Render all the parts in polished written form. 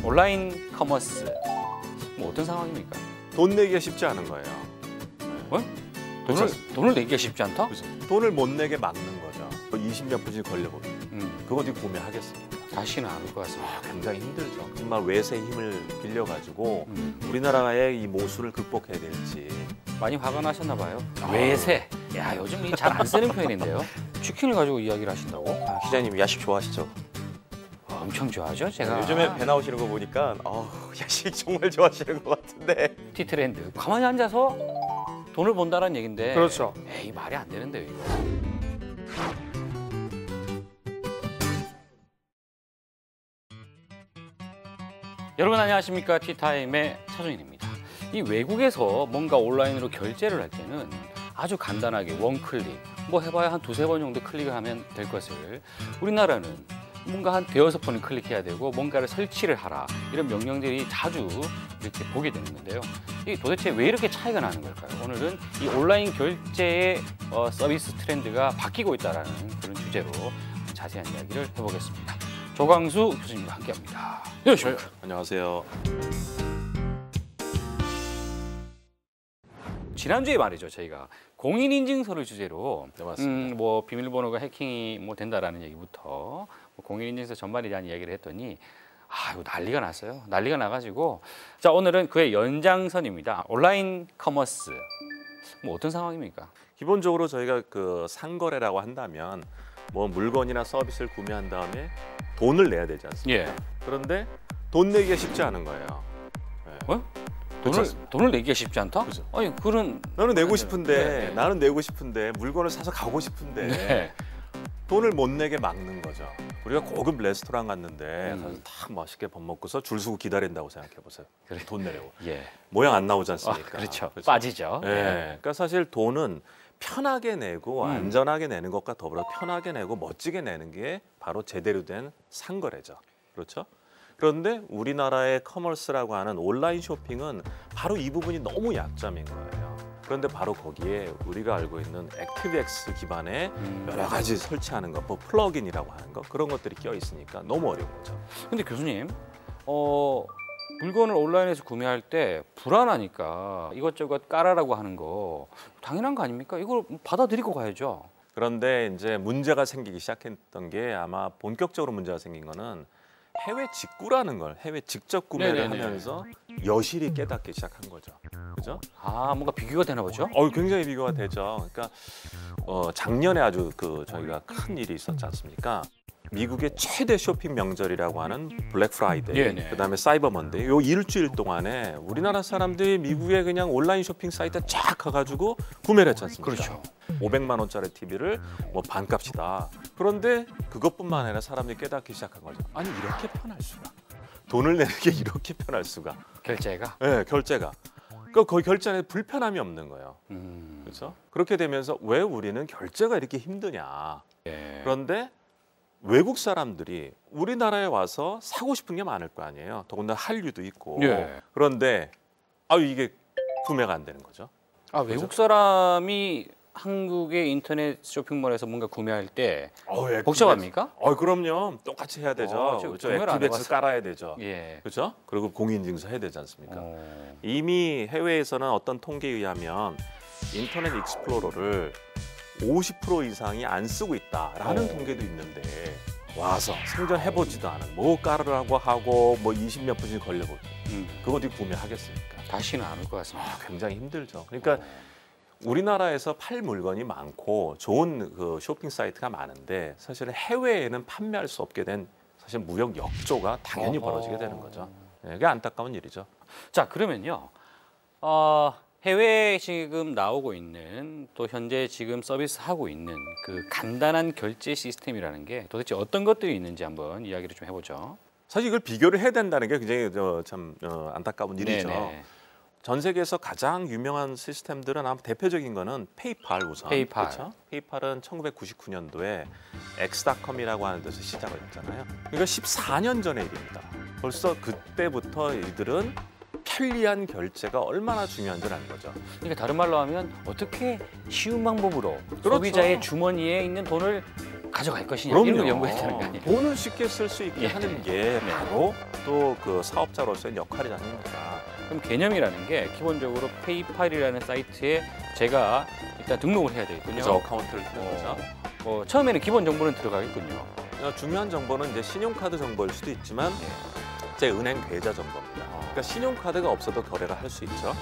온라인 커머스 뭐 어떤 상황입니까? 돈 내기가 쉽지 않은 거예요. 어? 그렇죠? 돈을 내기가 쉽지 않다? 그렇죠. 돈을 못 내게 막는 거죠. 20몇 분씩 걸려보면 그거 어디 구매하겠습니까? 다시는 안 올 것 같습니다. 굉장히 힘들죠. 정말 외세의 힘을 빌려가지고 우리나라의 이 모순을 극복해야 될지. 많이 화가 나셨나 봐요. 외세. 야, 요즘 잘 안 쓰는 표현인데요. 치킨을 가지고 이야기를 하신다고? 기자님 야식 좋아하시죠? 엄청 좋아하죠, 제가. 요즘에 배 나오시는 거 보니까 야식 정말 좋아하시는 것 같은데. 티트렌드. 가만히 앉아서 돈을 번다는 얘긴데. 그렇죠. 에이, 말이 안 되는데요, 이거. 여러분 안녕하십니까? 티타임의 차준일입니다. 이 외국에서 뭔가 온라인으로 결제를 할 때는 아주 간단하게 원클릭, 뭐 해봐야 한 두세 번 정도 클릭을 하면 될 것을 우리나라는 뭔가 한 대여섯 번을 클릭해야 되고 뭔가를 설치를 하라 이런 명령들이 자주 이렇게 보게 되는 건데요. 이 도대체 왜 이렇게 차이가 나는 걸까요? 오늘은 이 온라인 결제의 서비스 트렌드가 바뀌고 있다는 그런 주제로 자세한 이야기를 해보겠습니다. 조광수 교수님과 함께합니다. 안녕하십니까? 안녕하세요. 지난주에 말이죠, 저희가 공인인증서를 주제로 네, 맞습니다. 뭐 비밀번호가 해킹이 뭐 된다라는 얘기부터 뭐 공인인증서 전반에 대한 이야기를 했더니 이거 난리가 났어요. 난리가 나가지고 자 오늘은 그의 연장선입니다. 온라인 커머스 뭐 어떤 상황입니까? 기본적으로 저희가 그 상거래라고 한다면 뭐 물건이나 서비스를 구매한 다음에 돈을 내야 되지 않습니까? 예. 그런데 돈 내기가 쉽지 않은 거예요. 네. 어? 돈을 내기가 쉽지 않다? 그렇죠. 아니 그런 나는 내고 싶은데 네. 나는 내고 싶은데 물건을 사서 가고 싶은데 네. 돈을 못 내게 막는 거죠. 우리가 고급 레스토랑 갔는데 가서 딱 맛있게 밥 먹고서 줄 서고 기다린다고 생각해 보세요. 그래. 돈 내려고. 예. 모양 안 나오지 않습니까? 그렇죠. 빠지죠. 예. 그러니까 사실 돈은 편하게 내고 안전하게 내는 것과 더불어 편하게 내고 멋지게 내는 게 바로 제대로 된 상거래죠. 그렇죠? 그런데 우리나라의 커머스라고 하는 온라인 쇼핑은 바로 이 부분이 너무 약점인 거예요. 그런데 바로 거기에 우리가 알고 있는 액티브엑스 기반의 여러 가지 설치하는 것, 뭐 플러그인이라고 하는 것 그런 것들이 껴 있으니까 너무 어려운 거죠. 근데 교수님, 물건을 온라인에서 구매할 때 불안하니까 이것저것 깔아라고 하는 거 당연한 거 아닙니까? 이걸 받아들이고 가야죠. 그런데 이제 문제가 생기기 시작했던 게 아마 본격적으로 문제가 생긴 거는 해외 직구라는 걸 해외 직접 구매를 네네네. 하면서 여실히 깨닫기 시작한 거죠. 그죠? 뭔가 비교가 되나 보죠? 굉장히 비교가 되죠. 그러니까 작년에 아주 저희가 큰 일이 있었지 않습니까? 미국의 최대 쇼핑 명절이라고 하는 블랙 프라이데이, 네네. 그다음에 사이버 먼데이, 요 일주일 동안에 우리나라 사람들이 미국에 그냥 온라인 쇼핑 사이트에 쫙 가가지고 구매를 했지 않습니까? 그렇죠. 500만 원짜리 TV를 뭐 반값이다. 그런데 그것뿐만 아니라 사람들이 깨닫기 시작한 거죠. 아니 이렇게 편할 수가. 돈을 내는 게 이렇게 편할 수가. 결제가? 네, 결제가. 그러니까 거의 결제에 불편함이 없는 거예요. 그렇죠? 그렇게 되면서 왜 우리는 결제가 이렇게 힘드냐. 예. 그런데 외국 사람들이 우리나라에 와서 사고 싶은 게 많을 거 아니에요. 더군다나 한류도 있고. 예. 그런데 이게 구매가 안 되는 거죠. 외국 사람이 한국의 인터넷 쇼핑몰에서 뭔가 구매할 때 복잡합니까? 그럼요. 똑같이 해야 되죠. 그렇죠. 구매를 안 액티브엑스 해봤어요. 깔아야 되죠. 예. 그렇죠? 그리고 공인인증서 해야 되지 않습니까? 이미 해외에서는 어떤 통계에 의하면 인터넷 익스플로러를 50% 이상이 안 쓰고 있다라는 통계도 있는데 와서 생전해보지도 않은 뭐 깔으라고 하고 뭐 20몇 분씩 걸려보죠. 그거 어디 구매하겠습니까? 다시는 안 올 것 같습니다. 굉장히 힘들죠. 그러니까 우리나라에서 팔 물건이 많고 좋은 그 쇼핑 사이트가 많은데 사실은 해외에는 판매할 수 없게 된 사실 무역 역조가 당연히 벌어지게 되는 거죠. 이게 안타까운 일이죠. 자 그러면요. 해외에 지금 나오고 있는 또 현재 지금 서비스 하고 있는 그 간단한 결제 시스템이라는 게 도대체 어떤 것들이 있는지 한번 이야기를 좀 해보죠. 사실 이걸 비교를 해야 된다는 게 굉장히 참 안타까운 일이죠. 네네. 전 세계에서 가장 유명한 시스템들은 아마 대표적인 거는 페이팔 우선. 페이팔. 그렇죠? 페이팔은 1999년도에 엑스닷컴이라고 하는 데서 시작을 했잖아요. 그러니까 14년 전의 일입니다. 벌써 그때부터 이들은 편리한 결제가 얼마나 중요한지를 아는 거죠. 그러니까 다른 말로 하면 어떻게 쉬운 방법으로 그렇죠. 소비자의 주머니에 있는 돈을 가져갈 것이냐 그럼요. 이런 걸 연구했다는 거 아니에요? 돈을 쉽게 쓸 수 있게 예. 하는 게 네. 바로 또 그 사업자로서의 역할이 아닙니까? 그럼 개념이라는 게 기본적으로 페이팔이라는 사이트에 제가 일단 등록을 해야 되겠군요. 그래서 어카운트를 들어가죠. 처음에는 기본 정보는 들어가겠군요. 중요한 정보는 이제 신용카드 정보일 수도 있지만 제 은행 계좌 정보입니다. 그러니까 신용카드가 없어도 거래를 할 수 있죠.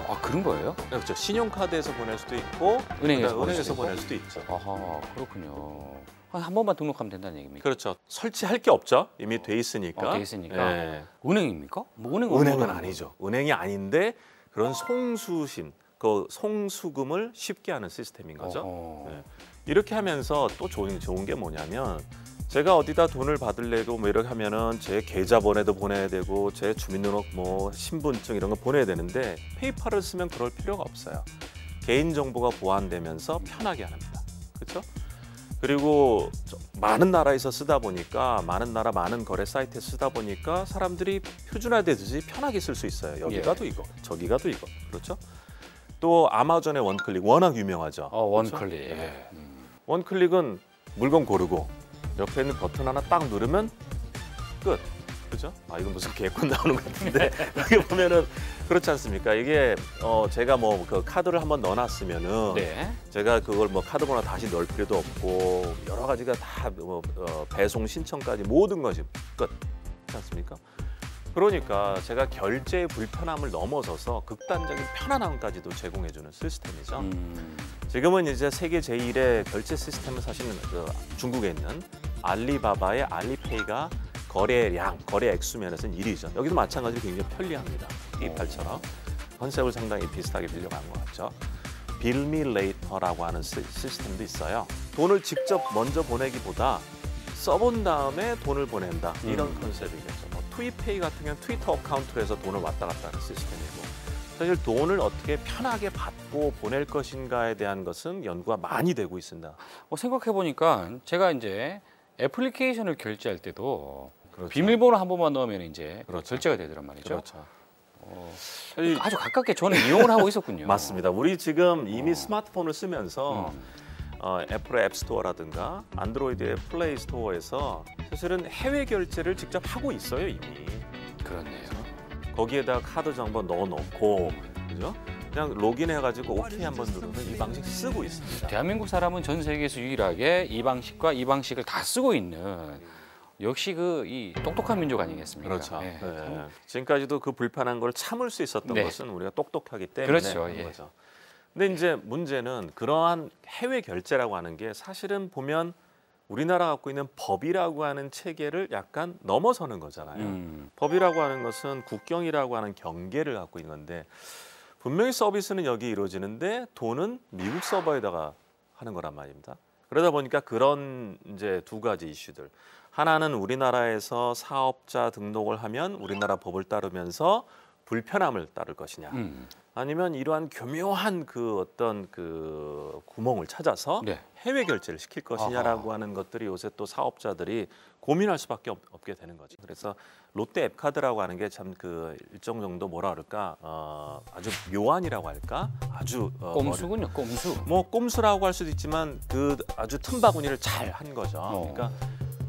아 그런 거예요? 그렇죠. 신용카드에서 보낼 수도 있고 은행에서 그다음에 보낼 수도 보낼 수도 있죠. 아하 그렇군요. 한 번만 등록하면 된다는 얘기입니까? 그렇죠. 설치할 게 없죠. 이미 돼 있으니까. 돼 있으니까. 예. 은행입니까? 뭐 은행은 아니죠. 은행이 아닌데 그런 송수신, 그 송수금을 쉽게 하는 시스템인 거죠. 네. 이렇게 하면서 또 좋은 게 뭐냐면 제가 어디다 돈을 받으려고 뭐 이렇게 하면은 제 계좌번호도 보내야 되고 제 주민등록 뭐 신분증 이런 거 보내야 되는데 페이팔을 쓰면 그럴 필요가 없어요. 개인 정보가 보안되면서 편하게 합니다. 그렇죠? 그리고 많은 나라에서 쓰다 보니까 많은 나라 많은 거래 사이트에 쓰다 보니까 사람들이 표준화되듯이 편하게 쓸 수 있어요. 여기 가도 이거, 저기 가도 이거. 그렇죠? 또 아마존의 원클릭 워낙 유명하죠. 원클릭. 그렇죠? 네. 원클릭은 물건 고르고 옆에 있는 버튼 하나 딱 누르면 끝. 그죠? 아 이건 무슨 개콘 나오는 것 같은데 여기 보면은 그렇지 않습니까? 이게 제가 뭐 그 카드를 한번 넣어놨으면은 네. 제가 그걸 뭐 카드번호 다시 넣을 필요도 없고 여러 가지가 다 배송 신청까지 모든 것이 끝. 그렇지 않습니까? 그러니까 제가 결제의 불편함을 넘어서서 극단적인 편안함까지도 제공해주는 시스템이죠. 지금은 이제 세계 제1의 결제 시스템은 사실은 중국에 있는 알리바바의 알리페이가 거래량, 거래 액수 면에서는 1위죠. 여기도 마찬가지로 굉장히 편리합니다. 페이팔처럼. 컨셉을 상당히 비슷하게 빌려간 것 같죠. 빌미레이터라고 하는 시스템도 있어요. 돈을 직접 먼저 보내기보다 써본 다음에 돈을 보낸다. 이런 컨셉이겠죠. 뭐 트위페이 같은 경우는 트위터 어카운트로 해서 돈을 왔다 갔다 하는 시스템이고 사실 돈을 어떻게 편하게 받고 보낼 것인가에 대한 것은 연구가 많이 되고 있습니다. 생각해보니까 제가 이제 애플리케이션을 결제할 때도 그렇죠. 비밀번호 한 번만 넣으면 이제 그렇죠. 결제가 되더란 말이죠. 그렇죠. 아주 가깝게 저는 이용을 하고 있었군요. 맞습니다. 우리 지금 이미 스마트폰을 쓰면서 애플의 앱스토어라든가 안드로이드의 플레이 스토어에서 사실은 해외 결제를 직접 하고 있어요 이미. 그렇네요. 거기에다가 카드 정보 넣어놓고 그죠? 그냥 로그인해가지고 OK 한번 누르면 이 방식 쓰고 있습니다. 대한민국 사람은 전 세계에서 유일하게 이 방식과 이 방식을 다 쓰고 있는 역시 이 똑똑한 민족 아니겠습니까? 그렇죠. 네. 네. 지금까지도 그 불편한 걸 참을 수 있었던 네. 것은 우리가 똑똑하기 때문에 그렇죠. 그런 예. 거죠. 근데 이제 문제는 그러한 해외 결제라고 하는 게 사실은 보면 우리나라 갖고 있는 법이라고 하는 체계를 약간 넘어서는 거잖아요. 법이라고 하는 것은 국경이라고 하는 경계를 갖고 있는 건데 분명히 서비스는 여기 이루어지는데 돈은 미국 서버에다가 하는 거란 말입니다. 그러다 보니까 그런 이제 두 가지 이슈들. 하나는 우리나라에서 사업자 등록을 하면 우리나라 법을 따르면서 불편함을 따를 것이냐. 아니면 이러한 교묘한 그 어떤 그 구멍을 찾아서 네. 해외 결제를 시킬 것이냐라고 하는 것들이 요새 또 사업자들이 고민할 수밖에 없게 되는 거죠. 그래서 롯데 앱카드라고 하는 게 참 그 일정 정도 뭐라 그럴까 아주 묘안이라고 할까 아주 꼼수군요. 꼼수. 뭐 꼼수라고 할 수도 있지만 그 아주 틈바구니를 잘 한 거죠. 그러니까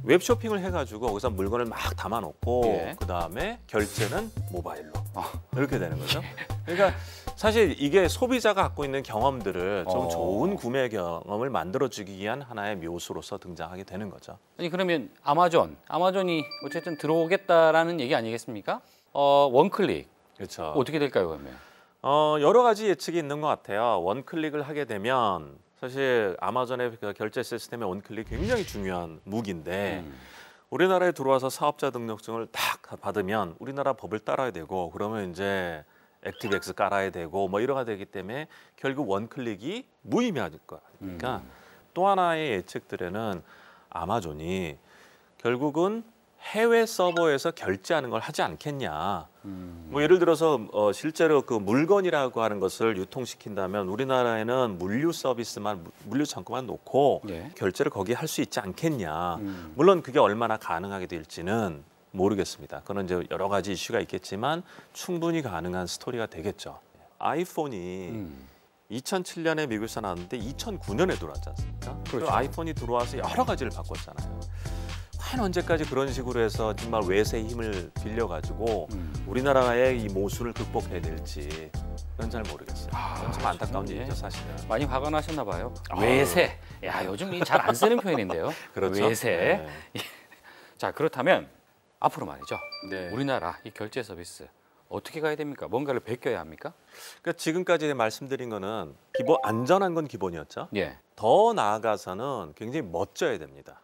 웹쇼핑을 해가지고 거기서 물건을 막 담아놓고 예. 그 다음에 결제는 모바일로 이렇게 되는 거죠. 그러니까 사실 이게 소비자가 갖고 있는 경험들을 좀 좋은 구매 경험을 만들어주기 위한 하나의 묘수로서 등장하게 되는 거죠. 아니 그러면 아마존이 어쨌든 들어오겠다라는 얘기 아니겠습니까? 원클릭 그렇죠. 어떻게 될까요, 그러면? 여러 가지 예측이 있는 것 같아요. 원클릭을 하게 되면 사실 아마존의 그 결제 시스템의 원클릭 굉장히 중요한 무기인데 우리나라에 들어와서 사업자 등록증을 딱 받으면 우리나라 법을 따라야 되고 그러면 이제 액티브엑스 깔아야 되고 뭐 이러가 되기 때문에 결국 원클릭이 무의미할 거 아닙니까? 또 하나의 예측들에는 아마존이 결국은 해외 서버에서 결제하는 걸 하지 않겠냐. 뭐 예를 들어서 실제로 그 물건이라고 하는 것을 유통시킨다면 우리나라에는 물류 서비스만 물류 창고만 놓고 네. 결제를 거기에 할 수 있지 않겠냐. 물론 그게 얼마나 가능하게 될지는 모르겠습니다. 그건 이제 여러 가지 이슈가 있겠지만 충분히 가능한 스토리가 되겠죠. 아이폰이 2007년에 미국에서 나왔는데 2009년에 들어왔지 않습니까? 그렇죠. 그 아이폰이 들어와서 여러 가지를 바꿨잖아요. 과연 언제까지 그런 식으로 해서 정말 외세의 힘을 빌려가지고 우리나라의 이 모순을 극복해야 될지 그건 잘 모르겠어요. 그건 참 안타까운 예. 일이죠, 사실은. 많이 화가 나셨나 봐요. 외세. 야, 요즘 잘 안 쓰는 표현인데요. 그렇죠. 외세. 네. 자, 그렇다면 앞으로 말이죠. 네. 우리나라 이 결제 서비스 어떻게 가야 됩니까? 뭔가를 베껴야 합니까? 그러니까 지금까지 말씀드린 거는 기본 안전한 건 기본이었죠. 예. 더 나아가서는 굉장히 멋져야 됩니다.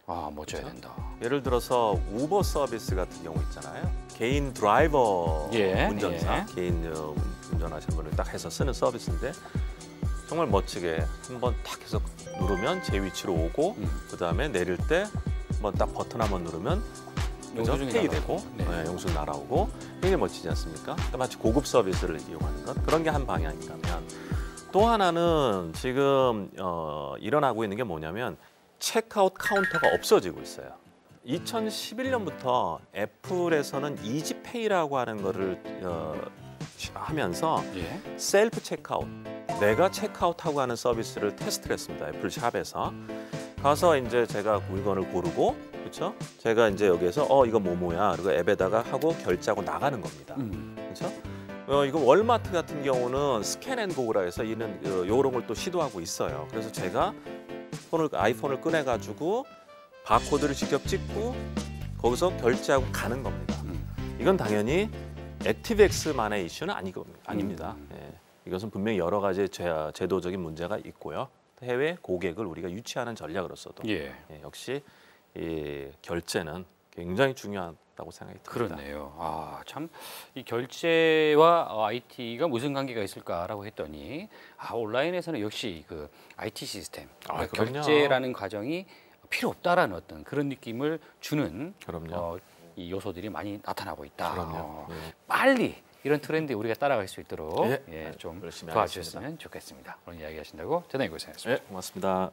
아, 멋져야 그렇죠? 된다. 예를 들어서 우버 서비스 같은 경우 있잖아요. 개인 드라이버 예, 운전사, 예. 개인 운전하시는 분을 딱 해서 쓰는 서비스인데 정말 멋지게 한번 딱 해서 누르면 제 위치로 오고 그다음에 내릴 때 한번 딱 버튼 한번 누르면 그죠? 영수증이 페이 날아오고. 되고 네. 네, 영수증 날아오고 굉장히 멋지지 않습니까? 그러니까 마치 고급 서비스를 이용하는 것 그런 게 한 방향인가면 또 하나는 지금 일어나고 있는 게 뭐냐면 체크아웃 카운터가 없어지고 있어요. 2011년부터 애플에서는 이지페이라고 하는 거를 하면서 예. 셀프 체크아웃, 내가 체크아웃하고 하는 서비스를 테스트를 했습니다. 애플 샵에서 가서 이제 제가 물건을 고르고 그렇죠? 제가 이제 여기에서 이거 뭐야 그리고 앱에다가 하고 결제하고 나가는 겁니다. 그렇죠? 이거 월마트 같은 경우는 스캔앤고라 해서 이런 걸 또 시도하고 있어요. 그래서 제가 아이폰을 꺼내가지고 바코드를 직접 찍고 거기서 결제하고 가는 겁니다. 이건 당연히 액티브엑스만의 이슈는 아닙니다. 예, 이것은 분명히 여러 가지 제도적인 문제가 있고요. 해외 고객을 우리가 유치하는 전략으로서도 예. 역시 이 결제는 굉장히 중요하다고 생각이 듭니다. 그렇네요. 아, 참 이 결제와 IT가 무슨 관계가 있을까라고 했더니 온라인에서는 역시 그 IT 시스템, 그러니까 그럼요. 결제라는 과정이 필요 없다라는 어떤 그런 느낌을 주는 그럼요. 이 요소들이 많이 나타나고 있다. 그럼요. 예. 빨리 이런 트렌드에 우리가 따라갈 수 있도록 예. 좀 열심히 도와주셨으면 좋겠습니다. 오늘 이야기하신다고 대단히 고생하셨습니다. 네, 고맙습니다.